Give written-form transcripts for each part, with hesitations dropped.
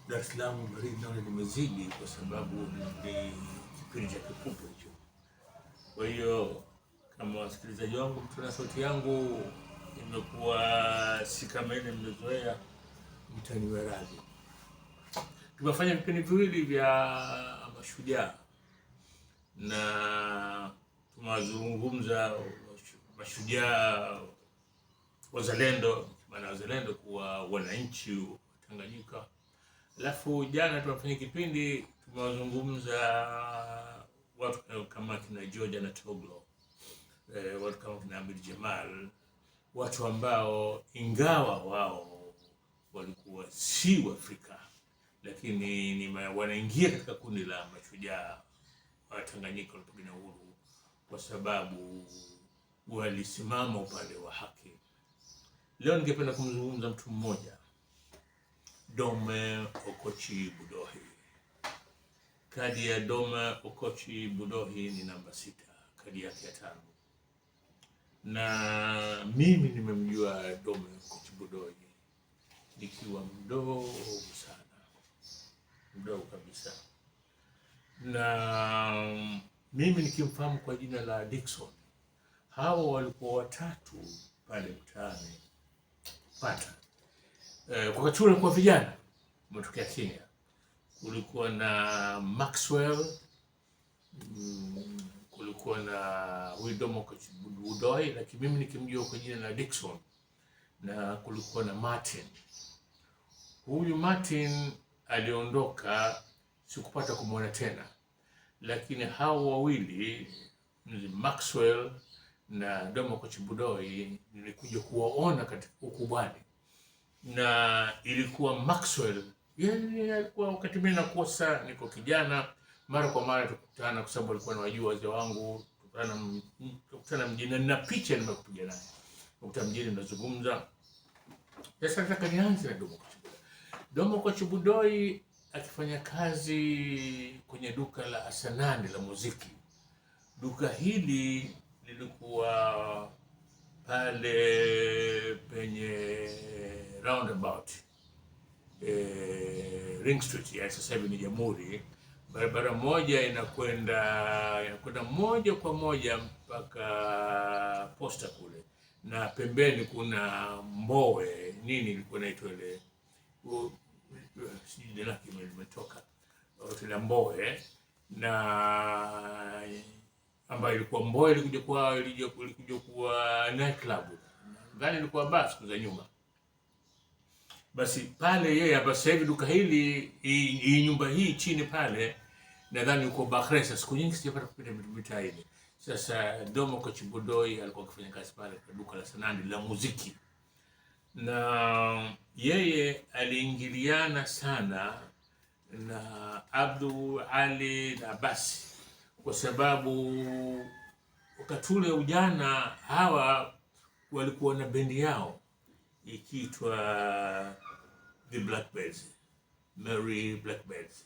Dar es Salaam baridi naona limezidi, kwa sababu ni kipindi cha kipupwe hicho. Kwa hiyo kama wasikilizaji wangu, mtuna sauti yangu imekuwa si kama ile mmezoea, mtaniwe radhi. Tumefanya vipindi viwili vya mashujaa na tumewazungumza mashujaa wazalendo, maana wazalendo kuwa wananchi wa Tanganyika. Alafu jana tumefanya kipindi tumewazungumza watu kama kina George na Toglo, watu kama kina Amir Jamal, watu ambao ingawa wao walikuwa si wa Afrika, lakini ni wanaingia katika kundi la mashujaa wa Tanganyika walipigania uhuru, kwa sababu walisimama upande wa haki. Leo ningependa kumzungumza mtu mmoja, Dome Okochi Budohi. Kadi ya Dome Okochi Budohi ni namba 6, kadi yake ya 5. Na mimi nimemjua Dome Okochi Budohi nikiwa mdogo sana, mdogo kabisa, na mimi nikimfahamu kwa jina la Dickson. Hao walikuwa watatu pale mtaani pata. Kwa wakati ule kwa vijana mtokea Kenya, kulikuwa na Maxwell, kulikuwa na Dome Okochi Budohi, lakini mimi nikimjua kwa jina la Dickson, na kulikuwa na Martin. Huyu Martin aliondoka, sikupata kumwona tena, lakini hao wawili Maxwell na Dome Okochi Budohi nilikuja kuwaona katika ukubwani, na ilikuwa Maxwell yeye alikuwa, wakati mimi nakosa niko kijana, mara kwa mara tukutana, kwa sababu alikuwa anawajua wazee wangu, tukutana mjini na picha nimekupiga naye, tukutana mjini tunazungumza. Sasa nataka nianze na Dome Okochi Budohi. Dome Okochi Budohi akifanya kazi kwenye duka la Asanani la muziki. Duka hili lilikuwa pale penye roundabout Ring Street, ya sasa hivi ni Jamhuri. Barabara moja inakwenda moja kwa moja mpaka posta kule, na pembeni kuna Mbowe nini ilikuwa inaitwa ile, sijui lake limetoka, hotel ya Mbowe, na ambayo ilikuwa Mbowe ilikuja kuwa night club, nadhani ilikuwa basi siku za nyuma. Basi pale yeye hapa sasa hivi duka hili, hii nyumba hii chini pale, nadhani uko Bakhresa. Siku nyingi sijapata kupita mitaa ile. Sasa Dome Okochi Budohi alikuwa akifanya kazi pale kwa duka la Sanani la muziki, na yeye aliingiliana sana na Abdul Ali na Basi, kwa sababu wakati ule ujana hawa walikuwa na bendi yao ikiitwa The Blackbirds, Merry Blackbirds,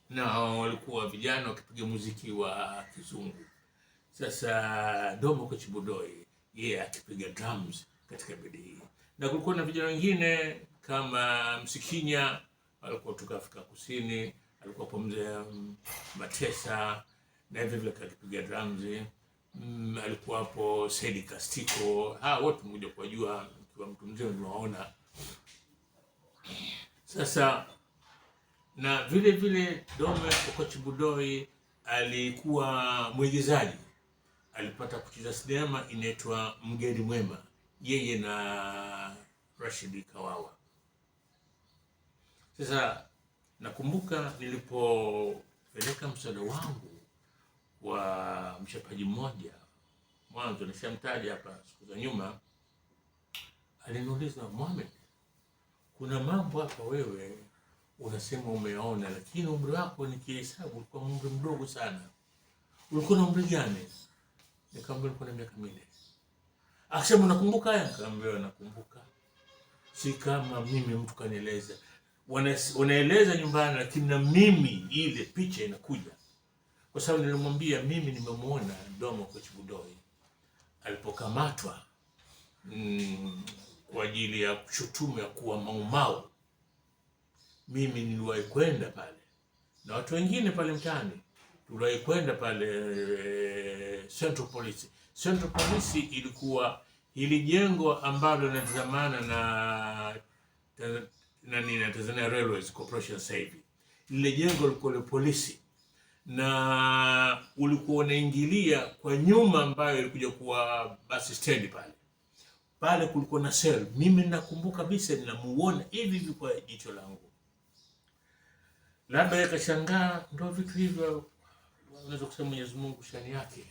na walikuwa vijana wakipiga muziki wa kizungu. Sasa Dome Okochi Budohi yeye akipiga drums katika bendi hii, na kulikuwa na vijana wengine kama Msikinya alikuwa kutoka Afrika Kusini, alikuwa hapo mzee Matesa na vile vile akipiga drums. Alikuwa hapo Saidi Kastiko, wote mmoja kwa jua kwa mtu mzee unaona. Sasa na vile vile Dome Okochi Budohi alikuwa mwigizaji, alipata kucheza sinema inaitwa Mgeni Mwema, yeye na Rashid Kawawa. Sasa nakumbuka nilipopeleka msaada wangu wa mchapaji mmoja mwanzo, nishamtaja hapa siku za nyuma, aliniuliza, Mohamed, kuna mambo hapa wewe unasema umeona, lakini umri wako nikihesabu ulikuwa umri mdogo sana. Ulikuwa na umri gani? Nikamwambia nilikuwa na miaka 4. Akasema unakumbuka haya? Nikamwambia nakumbuka. Si kama mimi mtu kanieleza, wanaeleza nyumbani, lakini na mimi ile picha inakuja, kwa sababu nilimwambia mimi nimemuona Dome Okochi Budohi alipokamatwa kwa ajili ya kushutumu ya kuwa Mau Mau mimi niliwahi kwenda pale na watu wengine pale mtaani, tuliwahi kwenda pale Central Police. Central Police ilikuwa hili jengo ambalo linatazamana na Tanzania Railways Corporation sasa hivi. Lile jengo lilikuwa la polisi na ulikuwa unaingilia kwa nyuma, ambayo ilikuja kuwa bus stand pale. Pale kulikuwa na cell. Mimi nakumbuka kabisa ninamuona hivi kwa jicho langu. Labda yakashangaa, ndio vitu hivyo, unaweza kusema Mwenyezi Mungu shani yake,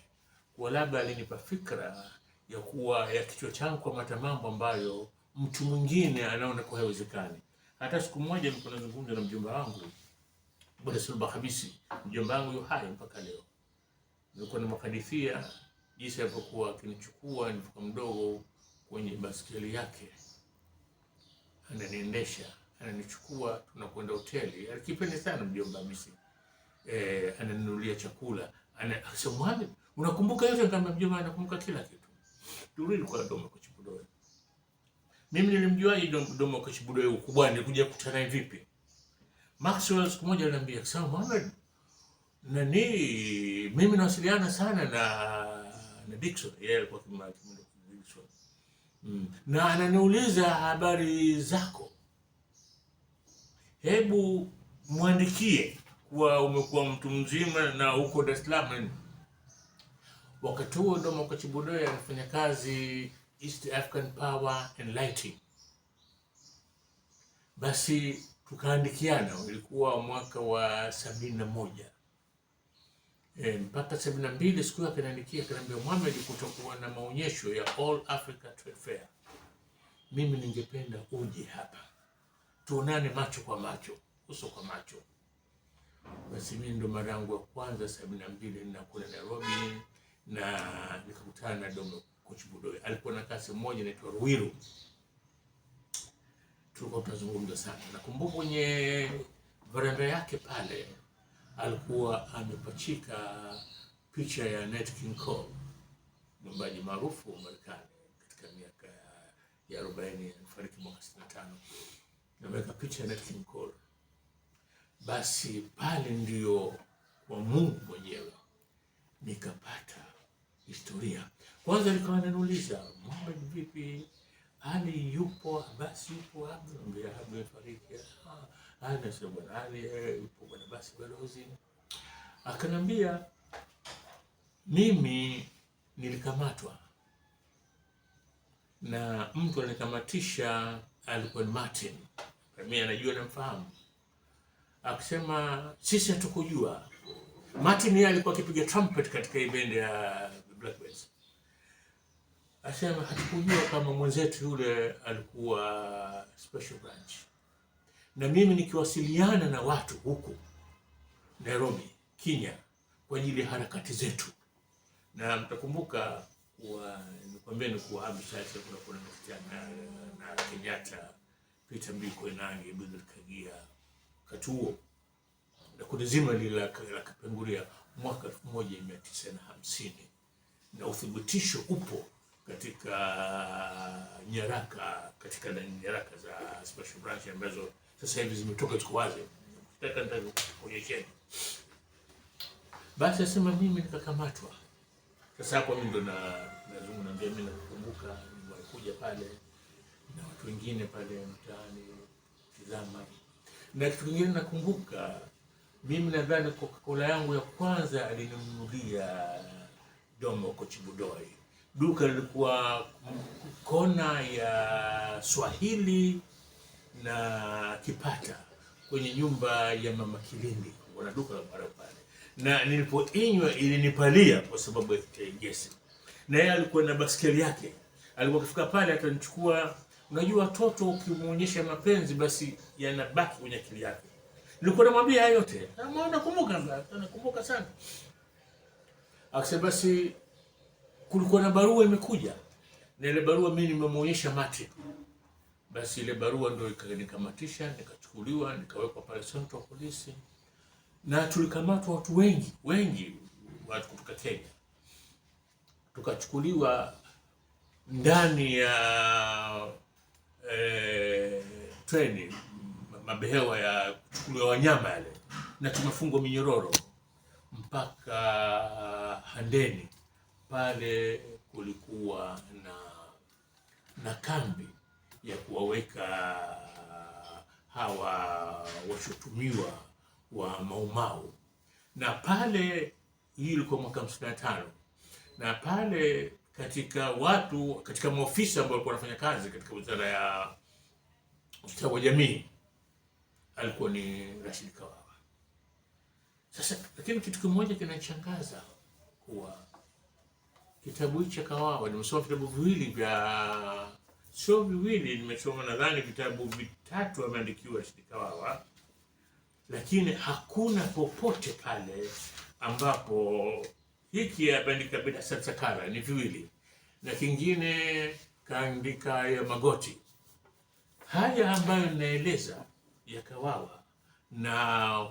kwa labda alinipa fikra ya kuwa ya kichwa changu kwa matamambo ambayo mtu mwingine anaona kwa haiwezekani. Hata siku moja nilikuwa nazungumza na mjomba wangu Bwana Sulba Khamisi, mjomba wangu yu hai mpaka leo. Nilikuwa namhadithia jinsi alipokuwa akinichukua nilipokuwa mdogo kwenye baskeli yake, ananiendesha, ananichukua, tunakwenda hoteli. Alikipenda sana mjomba Khamisi. Ananinunulia chakula. Anasema, Muhammad, unakumbuka yote? Kama mjomba anakumbuka kila kitu. Turudi kwa Doma Kochibudoyo. Mimi nilimjuaje Doma Kochibudoyo ukubwa, nilikuja kukutana vipi? Maxwell siku moja aliniambia, "Sawa Muhammad, mimi nawasiliana sana na Dickson." Yeye alikuwa kimando Dickson. Na ananiuliza habari zako. Hebu muandikie kuwa umekuwa mtu mzima na uko Dar es Salaam. Wakati huo Doma Kochibudoyo anafanya kazi East African Power and Lighting. Basi tukaandikiana, ilikuwa mwaka wa 71. Mpaka 72 siku yake kaniandikia, kaniambia, Muhammad, kutakuwa na maonyesho ya All Africa Trade Fair. Mimi ningependa uje hapa. Tuonane macho kwa macho, uso kwa macho. Basi mimi ndo mara yangu ya kwanza 72 ninakwenda Nairobi na nikakutana na Doma Kochibudoyo. Alikuwa na kasi moja inaitwa Ruiru. Tulikuwa tunazungumza sana. Nakumbuka kwenye veranda yake pale alikuwa amepachika picha ya Nat King Cole, mwimbaji maarufu wa Marekani katika miaka ya 40, alifariki mwaka 65. Ameweka picha ya Nat King Cole. Basi pale ndio kwa Mungu mwenyewe nikapata historia. Kwanza nikawa ananiuliza, Muhammad, vipi? Ali yupo? Basi yupo hapo? Niambia hapo amefariki. Anasema bwana Ali yupo bwana, basi balozi. Akanambia mimi nilikamatwa na mtu alikamatisha, alikuwa ni Martin. Mimi anajua, namfahamu. Akisema sisi hatukujua. Martin yeye alikuwa akipiga trumpet katika event ya Blackbirds. Asema hatukujua kama mwenzetu yule alikuwa special branch. Na mimi nikiwasiliana na watu huku Nairobi, Kenya, kwa ajili ya harakati zetu. Na mtakumbuka nikwambia ni kuwa Abu Sasa kuna na Kenyatta, Peter Mbiko Enange, Bidul Kagia, Katuo. Na kundi zima lile la Kapenguria mwaka 1950. Na uthibitisho upo katika nyaraka za special branch ambazo sasa hivi zimetoka, ziko wazi. Nataka kuonyesheni. Basi asema mimi nikakamatwa. Sasa hapo mimi ndo nazungumza, mimi nakumbuka nilikuja pale na watu wengine pale mtaani tizama. Na kitu kingine nakumbuka, mimi nadhani Coca-Cola yangu ya kwanza alininunulia Doma Kochibudoyo. Duka lilikuwa kona ya Swahili na Kipata kwenye nyumba ya Mama Kilindi. Kuna duka la pale. Na nilipoinywa ilinipalia kwa sababu ya gesi. Na yeye alikuwa na baskeli yake. Alikuwa akifika pale atanichukua. Unajua watoto ukimuonyesha mapenzi basi yanabaki kwenye akili yake. Nilikuwa namwambia hayo yote. Nakumbuka sana. Akasema basi kulikuwa na barua imekuja. Na ile barua mimi nimemuonyesha Martin. Basi ile barua ndio ikanikamatisha, nikachukuliwa, nikawekwa pale Central Police. Na tulikamatwa watu wengi watu kutoka Kenya. Tukachukuliwa ndani ya treni mabehewa ya kuchukuliwa wanyama yale, na tumefungwa minyororo mpaka Handeni. Pale kulikuwa na kambi ya kuwaweka hawa washutumiwa wa Maumau, na pale, hii ilikuwa mwaka 55, na pale katika maofisa ambao walikuwa wanafanya kazi katika wizara ya ustawi wa jamii alikuwa ni Rashid Kawawa. Sasa lakini kitu kimoja kinachangaza kuwa kitabu hichi cha Kawawa, nimesoma vitabu viwili sio viwili, nimesoma nadhani vitabu vitatu ameandikiwa Rashid Kawawa, lakini hakuna popote pale ambapo hiki ameandika Bida Sakala, ni viwili, na kingine kaandika ya Magoti. Haya ambayo naeleza ya Kawawa na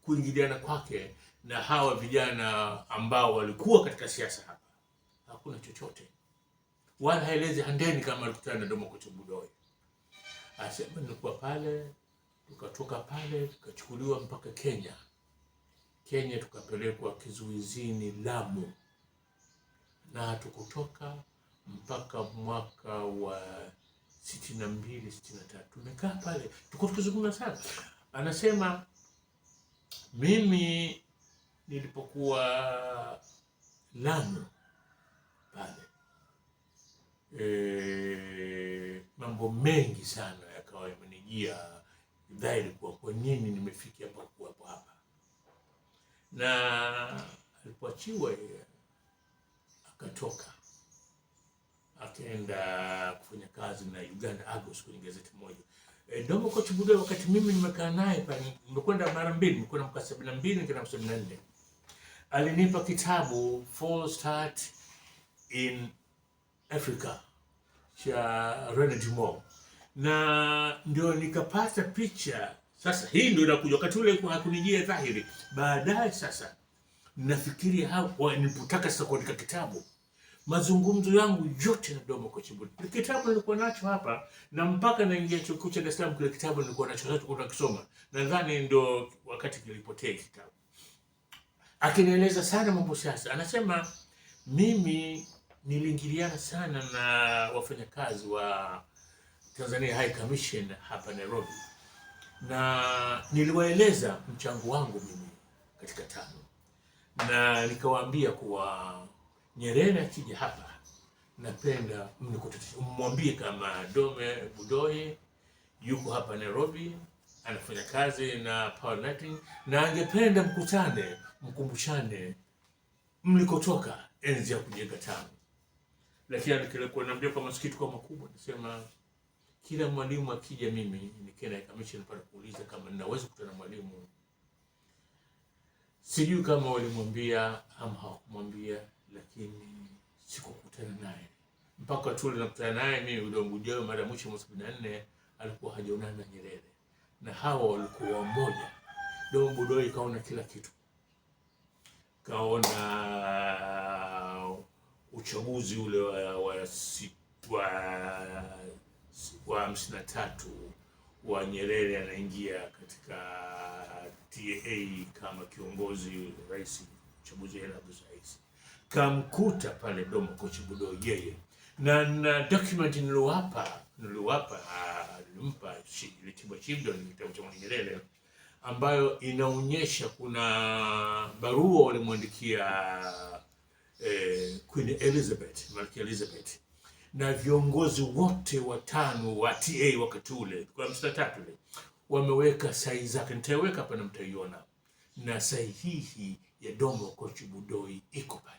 kuingiliana kwake na hawa vijana ambao walikuwa katika siasa hapa, hakuna chochote. Wala haelezi Handeni kama alikutana na Domoko Chibudoi. Asema nilikuwa pale, tukatoka pale tukachukuliwa mpaka Kenya. Kenya tukapelekwa kizuizini Lamu, na tukutoka mpaka mwaka wa 62 63 tumekaa pale, tuko tukizungumza sana. Anasema mimi nilipokuwa Lamu pale, mambo mengi sana yakawa yamenijia dhahiri kwa nini nimefikia hapa. Na alipoachiwa akatoka akaenda kufanya kazi na Uganda Argus kwenye gazeti moja. Domoko Chibudoi, wakati mimi nimekaa naye pale, nimekwenda mara mbili, nimekwenda mwaka 72 na 74, alinipa kitabu False Start in Africa cha René Dumont, na ndio nikapata picha. Sasa hii ndio inakuja, wakati ule hakunijia dhahiri. Baadaye sasa nafikiri hapo nilipotaka sasa kuandika kitabu, mazungumzo yangu yote na Domoko Chibudoi. Kitabu nilikuwa nacho hapa, na mpaka naingia chuo kikuu cha Dar es Salaam kile kitabu nilikuwa nacho, sasa tulikuwa tukisoma. Nadhani ndio wakati kilipotea kitabu. Akinieleza sana mambo sasa. Anasema mimi niliingiliana sana na wafanyakazi wa Tanzania High Commission hapa Nairobi, na niliwaeleza mchango wangu mimi katika TANU, na nikawaambia kuwa Nyerere akija hapa napenda mmwambie kama Dome Budoi yuko hapa Nairobi anafanya kazi na Power Lighting, na angependa mkutane, mkumbushane mlikotoka enzi ya kujenga TANU. Lakini alikuwa ananiambia kwa masikitiko makubwa, nasema kila mwalimu akija, mimi nikienda commission pale kuuliza kama ninaweza kukutana na mwalimu, sijui kama walimwambia ama hawakumwambia, lakini sikukutana naye mpaka tu nakutana naye mimi Budoi mara mwisho mwaka 74, alikuwa hajaonana na Nyerere, na hawa walikuwa mmoja. Dom Budoi kaona kila kitu, kaona uchaguzi ule wa 53 wa Nyerere anaingia katika TAA kama kiongozi rais, uchaguzi wa rais, kamkuta pale Domoko Chibudoi yeye, na document nilimpa ile Chibudoi ni kitabu cha Nyerere, ambayo inaonyesha kuna barua walimwandikia Queen Elizabeth, Malkia Elizabeth, na viongozi wote wa TANU wa TA wakati ule kwa 53 ile wameweka sahihi zake. Nitaiweka hapa na mtaiona, na sahihi ya Domoko Chibudoi iko pale.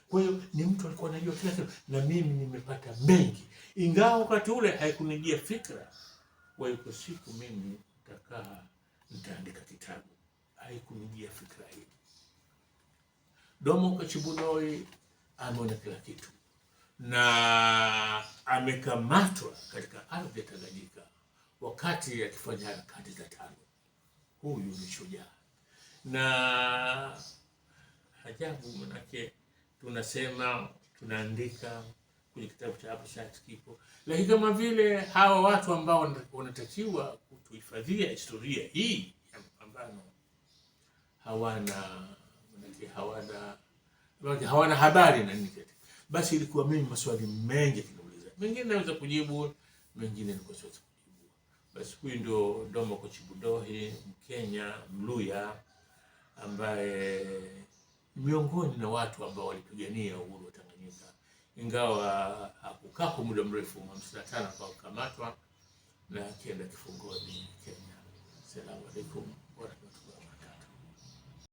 Kwa hiyo ni mtu alikuwa anajua kila kitu, na mimi nimepata mengi, ingawa wakati ule haikunijia fikra kwa hiyo siku mimi nitaandika kitabu, haikunijia fikra hii. Domoko Chibudoi ameona kila kitu, na amekamatwa katika ardhi ya Tanganyika wakati akifanya harakati za TANU. Huyu ni shujaa, na ajabu manake tunasema tunaandika kwenye kitabu cha hapo chat kipo. Lakini kama vile hawa watu ambao wanatakiwa kutuhifadhia historia hii ya mapambano hawana habari na nini, basi ilikuwa mimi maswali mengi kinauliza, mengine naweza kujibu, mengine nilikuwa siwezi kujibu. Basi huyu ndio Ndomo Kochibudohi, Mkenya Mluya, ambaye miongoni na watu ambao walipigania uhuru wa Tanganyika, ingawa hakukaa kwa muda mrefu, 55 kwa kukamatwa na akienda kifungoni Kenya. Assalamu alaikum warahmatullahi